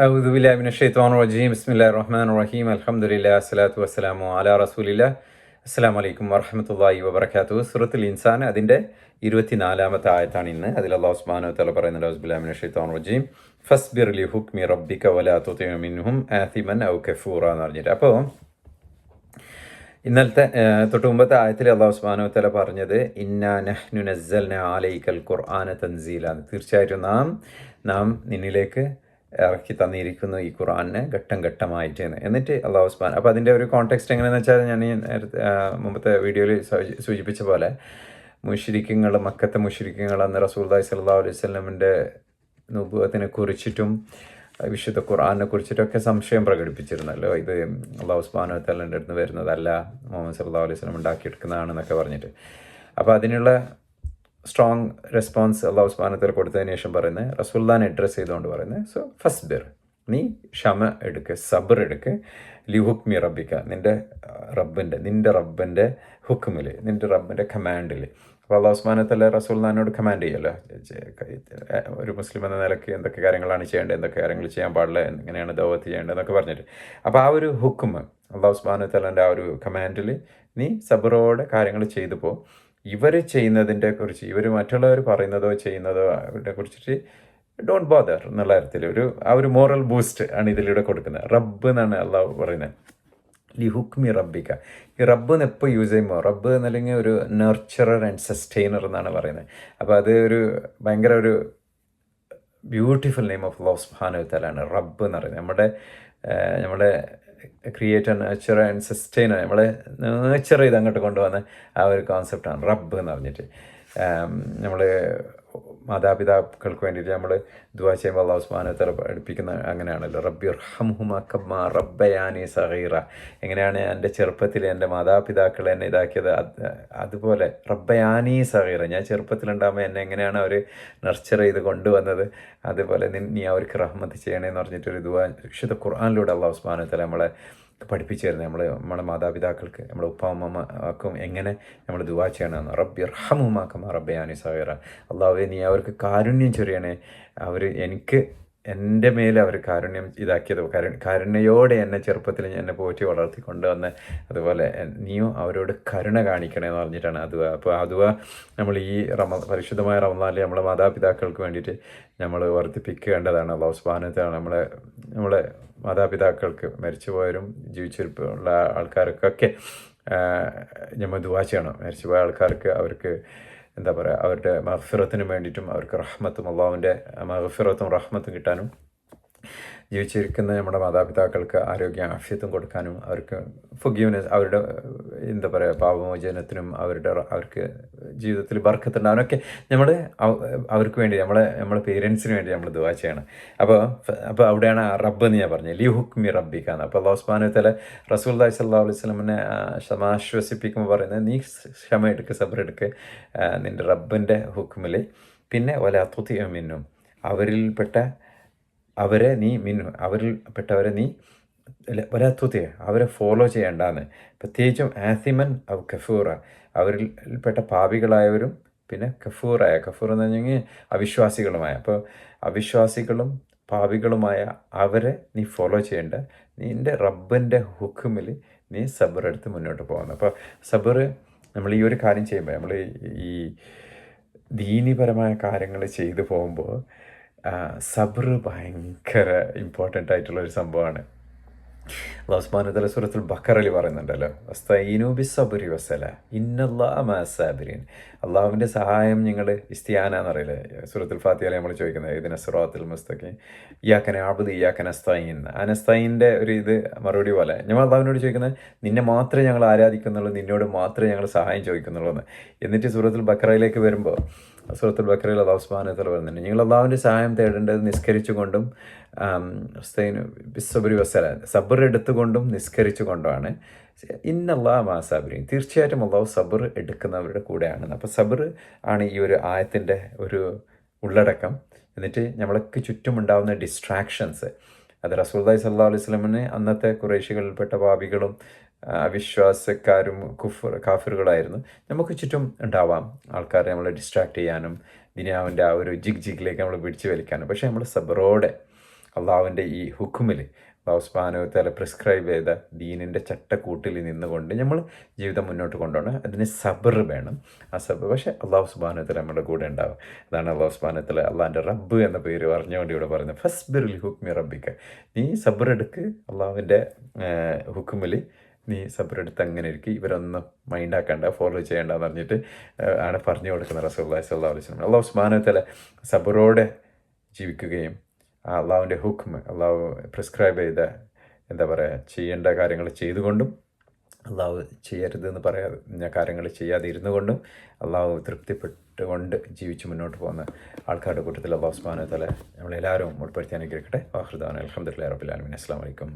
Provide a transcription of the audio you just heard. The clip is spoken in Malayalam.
أعوذ بالله من الشيطان الرجيم بسم الله الرحمن الرحيم الحمد لله الصلاة والسلام على رسول الله അസ്സലാമു അലൈക്കും വറഹ്മത്തുള്ളാഹി വബറകാതുഹു. സൂറത്തുൽ ഇൻസാൻ അതിൻ്റെ 24-ാമത്തെ ആയത്താണ് ഇന്ന്. അതിൽ അല്ലാഹു സുബ്ഹാനഹു വ തആല പറയുന്നുണ്ട്, അഊദു ബില്ലാഹി മിനശ് ശൈത്വാനിർ റജീം ഫസ്ബിർ ലി ഹുക്മി റബ്ബിക വലാ തുതിഉ മിൻഹും ആസിമൻ ഔ കഫൂറ എന്ന് പറഞ്ഞിട്ട്. അപ്പോൾ ഇന്നലത്തെ തൊട്ട് മുമ്പത്തെ ആയത്തിൽ അല്ലാഹു സുബ്ഹാനഹു വ തആല പറഞ്ഞത് ഇന്നാ നഹ്നു നസ്സൽനാ അലൈക്കൽ ഖുർആന തൻസീല, തീർച്ചയായിട്ടും നാം നിന്നിലേക്ക് ഇറക്കി തന്നിരിക്കുന്നു ഈ ഖുർആനെ ഘട്ടം ഘട്ടമായിട്ട്. എന്നിട്ട് അല്ലാഹു സുബ്ഹാനഹു, അപ്പോൾ അതിൻ്റെ ഒരു കോണ്ടെക്സ്റ്റ് എങ്ങനെയാണെന്ന് വെച്ചാൽ ഞാൻ ഈ മുമ്പത്തെ വീഡിയോയിൽ സൂചിപ്പിച്ച പോലെ മക്കത്തെ മുശ്രിക്കുകൾ അന്ന് റസൂലുള്ളാഹി സ്വല്ലല്ലാഹു അലൈഹി വസല്ലമിൻ്റെ നുബുവത്തിനെ കുറിച്ചിട്ടും വിശുദ്ധ ഖുർആനെ കുറിച്ചിട്ടൊക്കെ സംശയം പ്രകടിപ്പിച്ചിരുന്നല്ലോ. ഇത് അല്ലാഹു സുബ്ഹാനഹു വ തആലയുടെ അടുത്ത് വരുന്നതല്ല, മുഹമ്മദ് സല്ലല്ലാഹു അലൈഹി വസല്ലം ഉണ്ടാക്കിയെടുക്കുന്നതാണെന്നൊക്കെ പറഞ്ഞിട്ട്. അപ്പോൾ അതിനുള്ള സ്ട്രോങ് റെസ്പോൺസ് അല്ലാഹു സുബ്ഹാനഹു വ തആല കൊടുത്തതിന് ശേഷം പറയുന്നത്, റസൂലുള്ളാഹിനെ അഡ്രസ്സ് ചെയ്തുകൊണ്ട് പറയുന്നത്, സോ ഫസ്ബിർ, നീ ക്ഷമ എടുക്ക്, സബർ എടുക്ക്, ലി ഹുക്മി റബ്ബിക്ക, നിൻ്റെ റബ്ബിൻ്റെ ഹുക്മിൽ, നിൻ്റെ റബ്ബിൻ്റെ കമാൻഡിൽ. അപ്പോൾ അല്ലാഹു സുബ്ഹാനഹു വ തആല റസൂലുള്ളാഹിനോട് കമാൻഡ് ചെയ്യുമല്ലോ, ഒരു മുസ്ലിം എന്ന നിലയ്ക്ക് എന്തൊക്കെ കാര്യങ്ങളാണ് ചെയ്യേണ്ടത്, എന്തൊക്കെ കാര്യങ്ങൾ ചെയ്യാൻ പാടില്ല, എങ്ങനെയാണ് ദഅവത്ത് ചെയ്യേണ്ടത് എന്നൊക്കെ പറഞ്ഞിട്ട്. അപ്പോൾ ആ ഒരു ഹുക്മ അല്ലാഹു സുബ്ഹാനഹു വ തആലൻ്റെ ആ ഒരു കമാൻഡിൽ നീ സബറോടെ കാര്യങ്ങൾ ചെയ്തു പോ. ഇവർ ചെയ്യുന്നതിൻ്റെ കുറിച്ച്, ഇവർ മറ്റുള്ളവർ പറയുന്നതോ ചെയ്യുന്നതോ അവരെ കുറിച്ചിട്ട് ഡോണ്ട് ബോദർ എന്നുള്ള തരത്തിൽ ആ ഒരു മോറൽ ബൂസ്റ്റ് ആണ് ഇതിലൂടെ കൊടുക്കുന്നത്. റബ്ബ് എന്നാണ് അള്ളാഹു പറയുന്നത്, ലി ഹുക്മി റബ്ബിക്ക. ഈ റബ്ബ് എന്ന് എപ്പോൾ യൂസ് ചെയ്യുമ്പോൾ, റബ്ബ് എന്നല്ലെങ്കിൽ ഒരു നർച്ചറർ ആൻഡ് സസ്റ്റെയിനർ എന്നാണ് പറയുന്നത്. അപ്പോൾ അത് ഭയങ്കര ഒരു ബ്യൂട്ടിഫുൾ നെയിം ഓഫ് അല്ലാഹു സുബ്ഹാനഹു വ തആല ആണ് റബ്ബ് എന്ന് പറയുന്നത്. നമ്മുടെ ക്രിയേറ്റർ, നേച്ചർ ആൻഡ് സസ്റ്റെയിനർ, നമ്മളെ നേച്ചർ ചെയ്ത് അങ്ങോട്ട് കൊണ്ടുവന്ന ആ ഒരു കോൺസെപ്റ്റാണ് റബ്ബ് എന്ന് പറഞ്ഞിട്ട്. നമ്മൾ മാതാപിതാക്കൾക്ക് വേണ്ടിയിട്ട് നമ്മൾ ദുആ ചെയ്യുമ്പോൾ അല്ലാഹു സുബ്ഹാനഹു വ തആല പഠിപ്പിക്കുന്ന അങ്ങനെയാണല്ലോ, റബ്ബി ഇർഹംഹുമാ കമ്മാ റബ്ബയാനി സഗീറ. എങ്ങനെയാണ് എൻ്റെ ചെറുപ്പത്തിൽ എൻ്റെ മാതാപിതാക്കൾ എന്നെ ഇതാക്കിയത്, അതുപോലെ റബ്ബയാനി സഗീറ, ഞാൻ ചെറുപ്പത്തിലുണ്ടാകുമ്പോൾ എന്നെ എങ്ങനെയാണ് അവർ നർച്ചർ ചെയ്ത് കൊണ്ടുവന്നത്, അതുപോലെ നീ അവർക്ക് റഹ്മത്ത് ചെയ്യണേന്ന് പറഞ്ഞിട്ടൊരു ദുആ വിശുദ്ധ ഖുർആനിലൂടെ അല്ലാഹു സുബ്ഹാനഹു വ തആല നമ്മളെ പഠിപ്പിച്ചു തരുന്നത്. നമ്മുടെ മാതാപിതാക്കൾക്ക്, നമ്മുടെ ഉപ്പ എങ്ങനെ നമ്മൾ ദുആ ചെയ്യണമെന്ന്. റബ്ബി ഇർഹംഹുമാ കമ്മാ റബ്ബയാനി സഗീറ, അല്ലാഹുവേ നീ അവർക്ക് കാരുണ്യം ചൊരിയണേ, എൻ്റെ മേൽ അവർ കാരുണ്യം ഇതാക്കിയത്, കരുണയോടെ എന്നെ ചെറുപ്പത്തിൽ എന്നെ പോറ്റി വളർത്തി കൊണ്ടുവന്ന്, അതുപോലെ നീയും അവരോട് കരുണ കാണിക്കണമെന്ന് പറഞ്ഞിട്ടാണ് അതുവ. അപ്പോൾ അതുവ നമ്മൾ ഈ പരിശുദ്ധമായ റമദാനിൽ നമ്മളെ മാതാപിതാക്കൾക്ക് വേണ്ടിയിട്ട് നമ്മൾ വർദ്ധിപ്പിക്കേണ്ടതാണ്. അല്ലാഹു സുബ്ഹാനഹു വ തആല നമ്മളെ മാതാപിതാക്കൾക്ക്, മരിച്ചുപോയവരും ജീവിച്ചിരിപ്പുള്ള ആൾക്കാർക്കൊക്കെ നമ്മൾ ദുആ ചെയ്യണം. മരിച്ചുപോയ ആൾക്കാർക്ക് അവർക്ക് എന്താ പറയുക, അവരുടെ മഗ്ഫിറത്തിന് വേണ്ടിയിട്ടും അവർക്ക് റഹ്മത്തും, അള്ളാഹുവിൻ്റെ മഗ്ഫിറത്തും റഹ്മത്തും കിട്ടാനും, ജീവിച്ചിരിക്കുന്ന നമ്മുടെ മാതാപിതാക്കൾക്ക് ആരോഗ്യ ആഫിയത്തും കൊടുക്കാനും, അവർക്ക് ഫുഗീവ്നെസ്, അവരുടെ എന്താ പറയുക പാപമോചനത്തിനും, അവർക്ക് ജീവിതത്തിൽ ബർക്കത്തുണ്ടാകാനൊക്കെ നമ്മൾ അവർക്ക് വേണ്ടി, നമ്മളെ പേരൻസിന് വേണ്ടി നമ്മൾ ദുആ ചെയ്യണം. അപ്പോൾ അവിടെയാണ് റബ്ബ് എന്ന് ഞാൻ പറഞ്ഞത്, ലി ഹുക്മി റബ്ബിക്കാന്ന്. അപ്പോൾ അല്ലാഹു സുബ്ഹാനഹു വ തആല റസൂലുള്ളാഹി സ്വല്ലല്ലാഹു അലൈഹി വസല്ലമിനെ സമാശ്വസിപ്പിക്കുമ്പോൾ പറയുന്നത്, നീ ക്ഷമ എടുക്ക്, സബർ എടുക്ക് നിൻ്റെ റബ്ബിൻ്റെ ഹുക്മിൽ. പിന്നെ വലാ തുതിഉ മിൻഹും, അവരിൽപ്പെട്ടവരെ നീ വലാത്തുതേ, അവരെ ഫോളോ ചെയ്യേണ്ടാന്ന്. പ്രത്യേകിച്ചും ആസിമൻ ഔ കഫൂറ, അവരിൽപ്പെട്ട പാപികളായവരും പിന്നെ കഫൂർ എന്ന് പറഞ്ഞെങ്കിൽ അവിശ്വാസികളുമായ. അപ്പോൾ അവിശ്വാസികളും പാപികളുമായ അവരെ നീ ഫോളോ ചെയ്യേണ്ട, നിൻ്റെ റബ്ബിൻ്റെ ഹുക്കുമിൽ നീ സബർ എടുത്ത് മുന്നോട്ട് പോകുന്നു. അപ്പോൾ സബർ, നമ്മൾ ഈ ഒരു കാര്യം ചെയ്യുമ്പോൾ, നമ്മൾ ഈ ദീനിപരമായ കാര്യങ്ങൾ ചെയ്തു പോകുമ്പോൾ സബർ ഭയങ്കര ഇമ്പോർട്ടൻ്റ് ആയിട്ടുള്ളൊരു സംഭവമാണ്. അല്ലാഹു സുബ്ഹാനഹു വ തആല സൂറത്തുൽ ബഖറയിൽ പറയുന്നുണ്ടല്ലോ, വസ്തഈനു ബിസ്സബ്രി വസ്സല ഇന്നല്ലാഹ മഅസ്സാബിരീൻ. അള്ളാഹുവിൻ്റെ സഹായം നിങ്ങൾ ഇസ്തിയാന എന്നറിയില്ലേ, സൂറത്തുൽ ഫാത്തിഹയിൽ നമ്മൾ ചോദിക്കുന്നത്, ഇതിന സിറാത്തുൽ മുസ്തഖീം ഇയ്യാക നഅ്ബുദു ഇയ്യാക നസ്തഈൻ. ആ നസ്തഈൻ്റെ ഇത് മറുപടി പോലെ ഞങ്ങൾ അള്ളാഹുവിനോട് ചോദിക്കുന്നത്, നിന്നെ മാത്രമേ ഞങ്ങൾ ആരാധിക്കുന്നുള്ളൂ, നിന്നോട് മാത്രമേ ഞങ്ങൾ സഹായം ചോദിക്കുന്നുള്ളൂ എന്ന്. എന്നിട്ട് സൂറത്തുൽ ബഖറയിലേക്ക് വരുമ്പോൾ, സൂറത്തുൽ ബഖറയിൽ അല്ലാഹു സുബ്ഹാനഹു വ തആല പറയുന്നുണ്ട്, നിങ്ങൾ അള്ളാഹുവിൻ്റെ സഹായം തേടേണ്ടത് നിസ്കരിച്ചുകൊണ്ടും ബിസ്സബ്രി വസ്സല, സബർ എടുത്തുകൊണ്ടും നിസ്കരിച്ചു കൊണ്ടുമാണ്. ഇന്നല്ലാഹ മഅസ്സാബിരീൻ, തീർച്ചയായിട്ടും അല്ലാഹു സബർ എടുക്കുന്നവരുടെ കൂടെയാണ്. അപ്പോൾ സബർ ആണ് ഈ ഒരു ആയത്തിൻ്റെ ഒരു ഉള്ളടക്കം. എന്നിട്ട് നമ്മൾക്ക് ചുറ്റുമുണ്ടാകുന്ന ഡിസ്ട്രാക്ഷൻസ്, അത് റസൂലുള്ളാഹി സ്വല്ലല്ലാഹു അലൈഹി വസല്ലമിന് അന്നത്തെ ഖുറൈശികളിൽപ്പെട്ട പാപികളും അവിശ്വാസക്കാരും കാഫിറുകളായിരുന്നു. നമുക്ക് ചുറ്റും ഉണ്ടാവാം ആൾക്കാരെ നമ്മളെ ഡിസ്ട്രാക്ട് ചെയ്യാനും, ദുനിയാവിൻ്റെ ആ ഒരു ജിഗിലേക്ക് നമ്മൾ പിടിച്ചു വലിക്കാനും. പക്ഷേ നമ്മൾ സബറോടെ അള്ളാഹുവിൻ്റെ ഈ ഹുക്കുമിൽ അള്ളാഹു സുബ്ഹാനഹു വ തആല പ്രിസ്ക്രൈബ് ചെയ്ത ദീനിൻ്റെ ചട്ടക്കൂട്ടിൽ നിന്നുകൊണ്ട് നമ്മൾ ജീവിതം മുന്നോട്ട് കൊണ്ടുപോകണം. അതിന് സബർ വേണം. ആ സബർ പക്ഷേ അള്ളാഹു സുബ്ഹാനഹു വ തആല നമ്മുടെ കൂടെ ഉണ്ടാവും. അതാണ് അള്ളാഹു സുബ്ഹാനഹു വ തആല അള്ളാഹിൻ്റെ റബ്ബ് എന്ന പേര് പറഞ്ഞുകൊണ്ട് ഇവിടെ പറയുന്നത്, ഫസ്ബിർ ലി ഹുക്മി റബ്ബിക, നീ സബർ എടുക്ക് അള്ളാഹുവിൻ്റെ ഹുക്കുമിൽ നീ സബറെടുത്ത് അങ്ങനെ ഇരിക്കും, ഇവരൊന്നും മൈൻഡാക്കണ്ട, ഫോളോ ചെയ്യേണ്ടെന്ന് പറഞ്ഞിട്ട് ആണ് പറഞ്ഞു കൊടുക്കുന്നത് റസൂലുള്ളാഹി സ്വല്ലല്ലാഹു അലൈഹി വസല്ലം. അള്ളാഹു സുബ്ഹാനഹു വ തആല സബറോടെ ജീവിക്കുകയും ആ അള്ളാഹുവിൻ്റെ ഹുക്മ, അള്ളാഹു പ്രിസ്ക്രൈബ് ചെയ്ത എന്താ പറയുക ചെയ്യേണ്ട കാര്യങ്ങൾ ചെയ്തുകൊണ്ടും അള്ളാഹു ചെയ്യരുതെന്ന് പറയാതെ കാര്യങ്ങൾ ചെയ്യാതെ ഇരുന്നു കൊണ്ടും അള്ളാഹു തൃപ്തിപ്പെട്ടുകൊണ്ട് ജീവിച്ച് മുന്നോട്ട് പോകുന്ന ആൾക്കാരുടെ കൂട്ടത്തിൽ അള്ളാഹു സുബ്ഹാനഹു വ തആല നമ്മളെല്ലാവരും ഉൾപ്പെടുത്തി അനുഗ്രഹിക്കട്ടെ. വാഹൃദാന അൽഹംദുലില്ലാഹി റബ്ബിൽ ആലമീൻ. അസ്സലാമു അലൈക്കും.